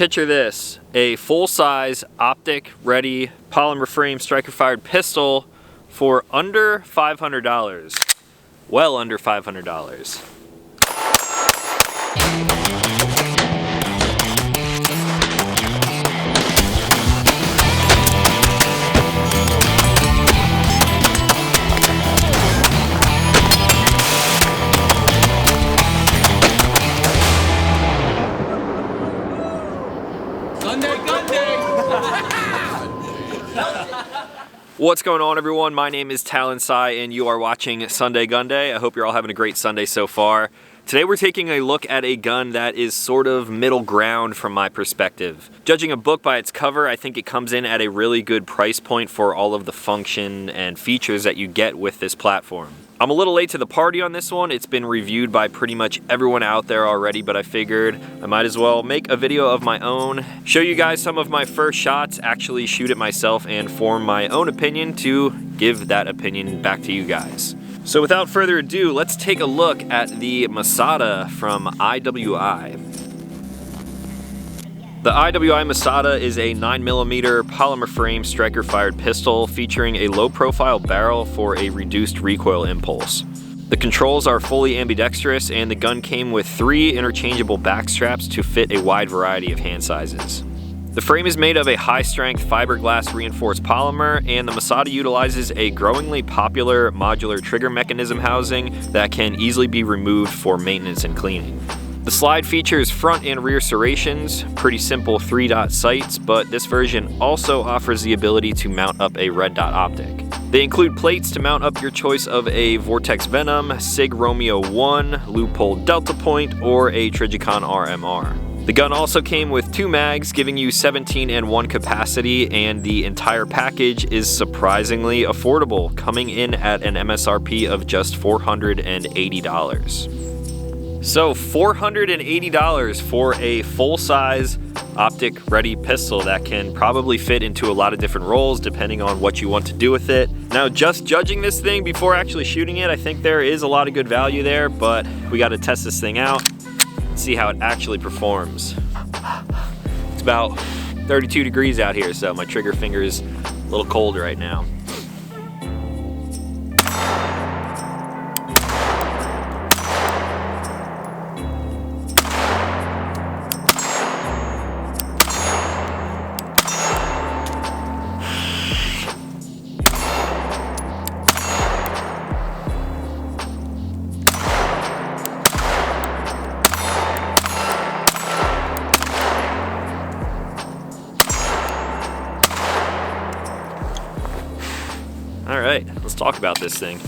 Picture this, a full-size, optic-ready, polymer frame striker-fired pistol for under $500. Well under $500. What's going on, everyone? My name is Talon Sai and you are watching Sunday GUNDAY. I hope you're all having a great Sunday so far. Today we're taking a look at a gun that is sort of middle ground from my perspective. Judging a book by its cover, I think it comes in at a really good price point for all of the function and features that you get with this platform. I'm a little late to the party on this one. It's been reviewed by pretty much everyone out there already, but I figured I might as well make a video of my own, show you guys some of my first shots, actually shoot it myself, and form my own opinion to give that opinion back to you guys. So without further ado, let's take a look at the Masada from IWI. The IWI Masada is a 9mm polymer frame striker fired pistol featuring a low profile barrel for a reduced recoil impulse. The controls are fully ambidextrous and the gun came with 3 interchangeable back straps to fit a wide variety of hand sizes. The frame is made of a high-strength fiberglass reinforced polymer, and the Masada utilizes a growingly popular modular trigger mechanism housing that can easily be removed for maintenance and cleaning. The slide features front and rear serrations, pretty simple 3-dot sights, but this version also offers the ability to mount up a red dot optic. They include plates to mount up your choice of a Vortex Venom, Sig Romeo 1, Loophole Delta Point, or a Trijicon RMR. The gun also came with 2 mags, giving you 17 and 1 capacity, and the entire package is surprisingly affordable, coming in at an MSRP of just $480. So $480 for a full-size optic-ready pistol that can probably fit into a lot of different roles depending on what you want to do with it. Now, just judging this thing before actually shooting it, I think there is a lot of good value there, but we got to test this thing out and see how it actually performs. It's about 32 degrees out here, so my trigger finger is a little cold right now. Alright, let's talk about this thing.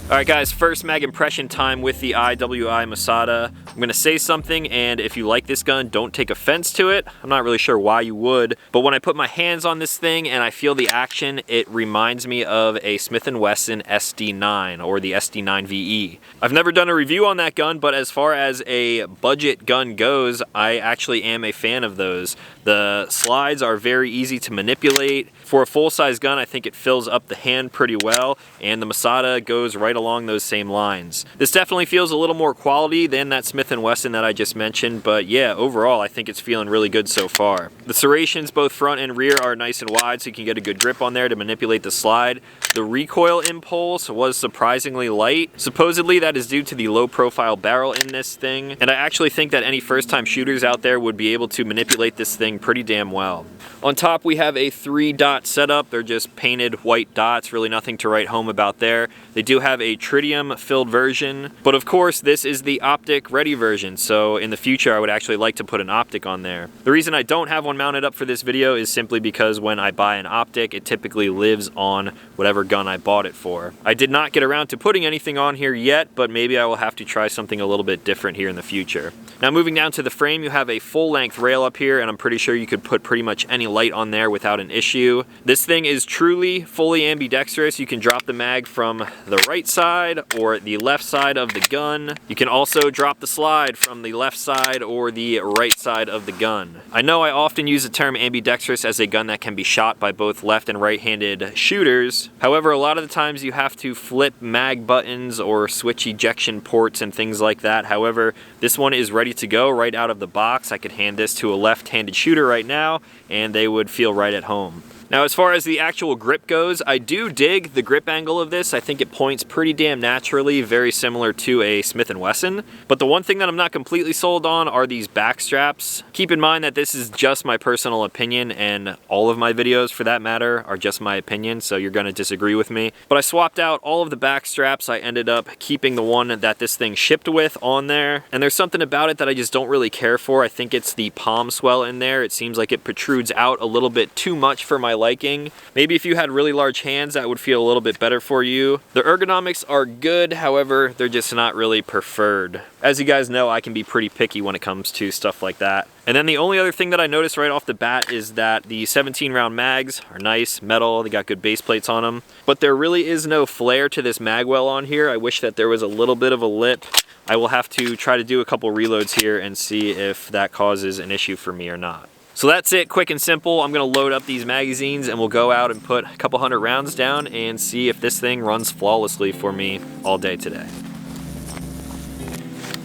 Alright guys, first mag impression time with the IWI Masada. I'm going to say something, and if you like this gun, don't take offense to it. I'm not really sure why you would, but when I put my hands on this thing and I feel the action, it reminds me of a Smith & Wesson SD9 or the SD9 VE. I've never done a review on that gun, but as far as a budget gun goes, I actually am a fan of those. The slides are very easy to manipulate. For a full-size gun, I think it fills up the hand pretty well, and the Masada goes right along those same lines. This definitely feels a little more quality than that Smith & Wesson that I just mentioned, but yeah, overall I think it's feeling really good so far. The serrations, both front and rear, are nice and wide so you can get a good grip on there to manipulate the slide. The recoil impulse was surprisingly light. Supposedly that is due to the low profile barrel in this thing, and I actually think that any first-time shooters out there would be able to manipulate this thing pretty damn well. On top we have a 3-dot setup. They're just painted white dots, really nothing to write home about there. They do have a tritium filled version, but of course this is the optic ready version, so in the future I would actually like to put an optic on there. The reason I don't have one mounted up for this video is simply because when I buy an optic, it typically lives on whatever gun I bought it for. I did not get around to putting anything on here yet, but maybe I will have to try something a little bit different here in the future. Now moving down to the frame, you have a full-length rail up here, and I'm pretty sure you could put pretty much any light on there without an issue. This thing is truly fully ambidextrous. You can drop the mag from the right side or the left side of the gun. You can also drop the slide from the left side or the right side of the gun. I know I often use the term ambidextrous as a gun that can be shot by both left and right-handed shooters. However, a lot of the times you have to flip mag buttons or switch ejection ports and things like that. However, this one is ready to go right out of the box. I could hand this to a left-handed shooter right now and they would feel right at home. Now, as far as the actual grip goes, I do dig the grip angle of this. I think it points pretty damn naturally, very similar to a Smith & Wesson. But the one thing that I'm not completely sold on are these back straps. Keep in mind that this is just my personal opinion, and all of my videos, for that matter, are just my opinion, so you're gonna disagree with me. But I swapped out all of the back straps. I ended up keeping the one that this thing shipped with on there. And there's something about it that I just don't really care for. I think it's the palm swell in there. It seems like it protrudes out a little bit too much for my liking. Maybe if you had really large hands, that would feel a little bit better for you. The ergonomics are good, however, they're just not really preferred. As you guys know, I can be pretty picky when it comes to stuff like that. And then the only other thing that I noticed right off the bat is that the 17 round mags are nice, metal, they got good base plates on them, but there really is no flare to this mag well on here. I wish that there was a little bit of a lip. I will have to try to do a couple reloads here and see if that causes an issue for me or not. So that's it, quick and simple. I'm gonna load up these magazines and we'll go out and put a couple hundred rounds down and see if this thing runs flawlessly for me all day today.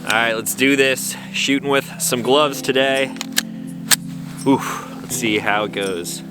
All right, let's do this. Shooting with some gloves today. Oof, let's see how it goes.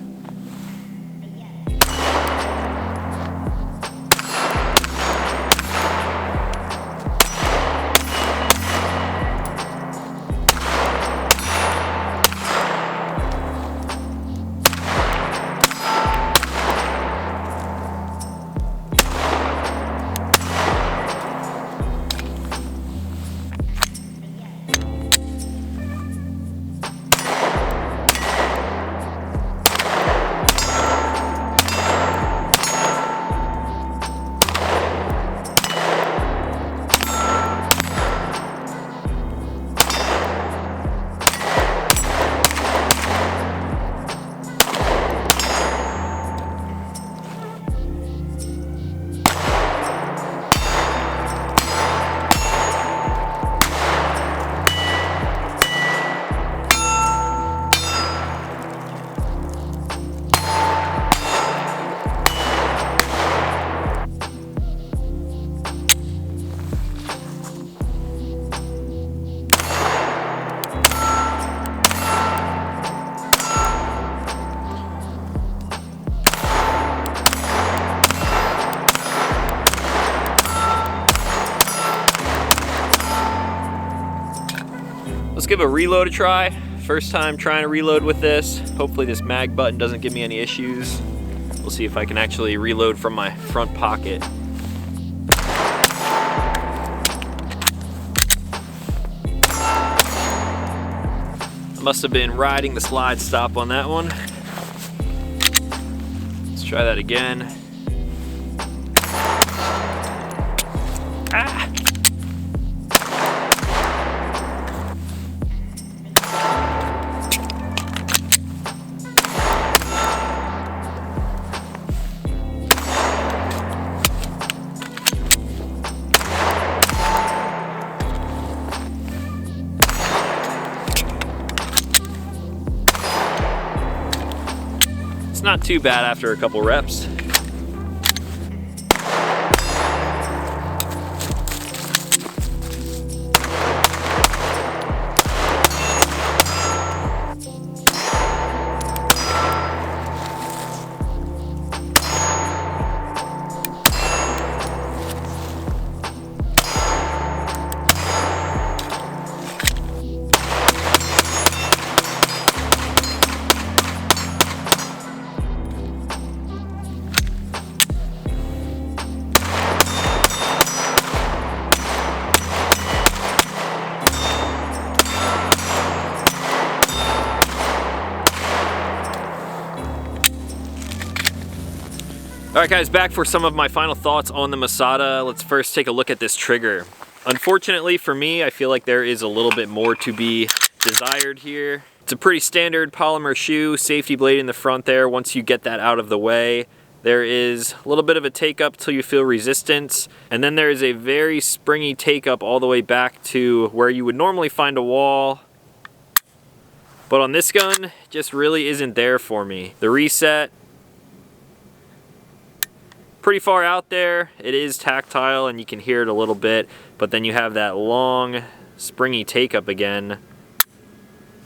Let's give a reload a try. First time trying to reload with this. Hopefully this mag button doesn't give me any issues. We'll see if I can actually reload from my front pocket. I must have been riding the slide stop on that one. Let's try that again. Ah! Not too bad after a couple reps. Alright guys, back for some of my final thoughts on the Masada. Let's first take a look at this trigger. Unfortunately for me, I feel like there is a little bit more to be desired here. It's a pretty standard polymer shoe, safety blade in the front there. Once you get that out of the way, there is a little bit of a take up till you feel resistance, and then there is a very springy take up all the way back to where you would normally find a wall. But on this gun, it just really isn't there for me. The reset, pretty far out there. It is tactile and you can hear it a little bit, but then you have that long springy take up again.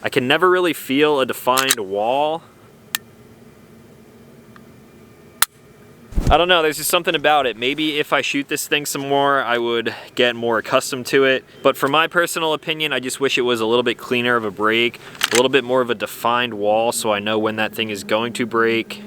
I can never really feel a defined wall. I don't know, there's just something about it. Maybe if I shoot this thing some more, I would get more accustomed to it. But for my personal opinion, I just wish it was a little bit cleaner of a break, a little bit more of a defined wall so I know when that thing is going to break.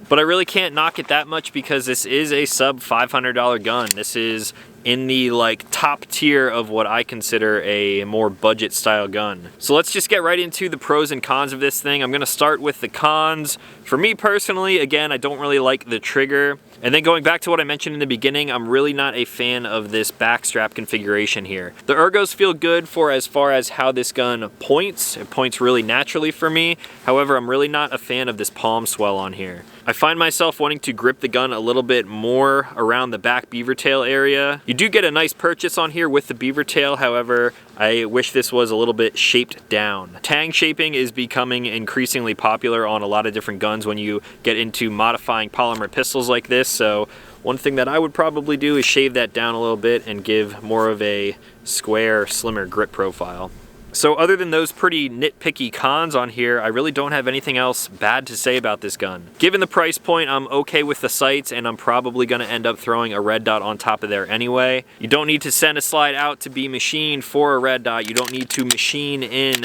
But I really can't knock it that much because this is a sub $500 gun. This is in the like top tier of what I consider a more budget style gun. So let's just get right into the pros and cons of this thing. I'm gonna start with the cons. For me personally, again, I don't really like the trigger. And then going back to what I mentioned in the beginning, I'm really not a fan of this backstrap configuration here. The ergos feel good for as far as how this gun points. It points really naturally for me. However, I'm really not a fan of this palm swell on here. I find myself wanting to grip the gun a little bit more around the back beaver tail area. You do get a nice purchase on here with the beaver tail, however, I wish this was a little bit shaped down. Tang shaping is becoming increasingly popular on a lot of different guns when you get into modifying polymer pistols like this, so one thing that I would probably do is shave that down a little bit and give more of a square, slimmer grip profile. So other than those pretty nitpicky cons on here, I really don't have anything else bad to say about this gun. Given the price point, I'm okay with the sights, and I'm probably gonna end up throwing a red dot on top of there anyway. You don't need to send a slide out to be machined for a red dot. You don't need to machine in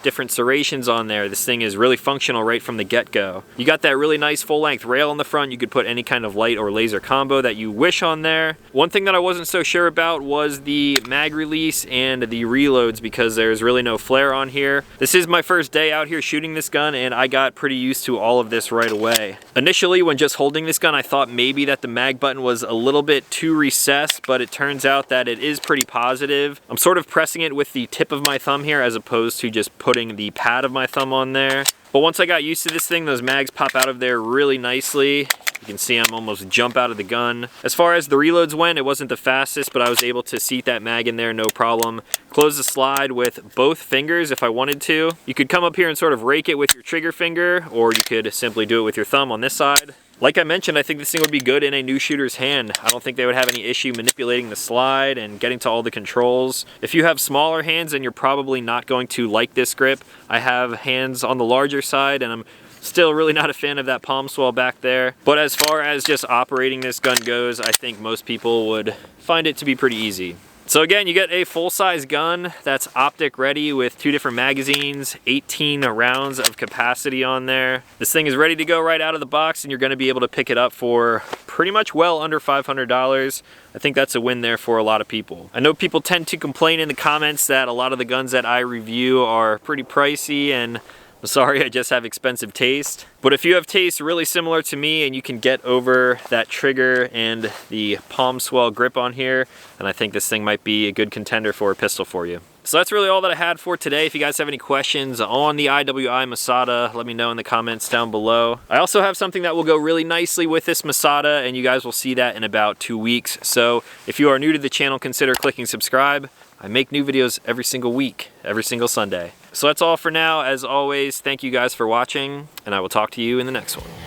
different serrations on there. This thing is really functional right from the get-go. You got that really nice full-length rail on the front. You could put any kind of light or laser combo that you wish on there. One thing that I wasn't so sure about was the mag release and the reloads because there's really no flare on here. This is my first day out here shooting this gun and I got pretty used to all of this right away. Initially, when just holding this gun, I thought maybe that the mag button was a little bit too recessed, but it turns out that it is pretty positive. I'm sort of pressing it with the tip of my thumb here as opposed to just putting the pad of my thumb on there. But once I got used to this thing, those mags pop out of there really nicely. You can see I'm almost jump out of the gun. As far as the reloads went, it wasn't the fastest, but I was able to seat that mag in there no problem. Close the slide with both fingers if I wanted to. You could come up here and sort of rake it with your trigger finger, or you could simply do it with your thumb on this side. Like I mentioned, I think this thing would be good in a new shooter's hand. I don't think they would have any issue manipulating the slide and getting to all the controls. If you have smaller hands, then you're probably not going to like this grip. I have hands on the larger side and I'm still really not a fan of that palm swell back there. But as far as just operating this gun goes, I think most people would find it to be pretty easy. So again, you get a full-size gun that's optic ready with 2 different magazines, 18 rounds of capacity on there. This thing is ready to go right out of the box and you're gonna be able to pick it up for pretty much well under $500. I think that's a win there for a lot of people. I know people tend to complain in the comments that a lot of the guns that I review are pretty pricey, and I'm sorry, I just have expensive taste. But if you have taste really similar to me and you can get over that trigger and the palm swell grip on here, then I think this thing might be a good contender for a pistol for you. So that's really all that I had for today. If you guys have any questions on the IWI Masada, let me know in the comments down below. I also have something that will go really nicely with this Masada, and you guys will see that in about 2 weeks. So if you are new to the channel, consider clicking subscribe. I make new videos every single week, every single Sunday. So that's all for now. As always, thank you guys for watching, and I will talk to you in the next one.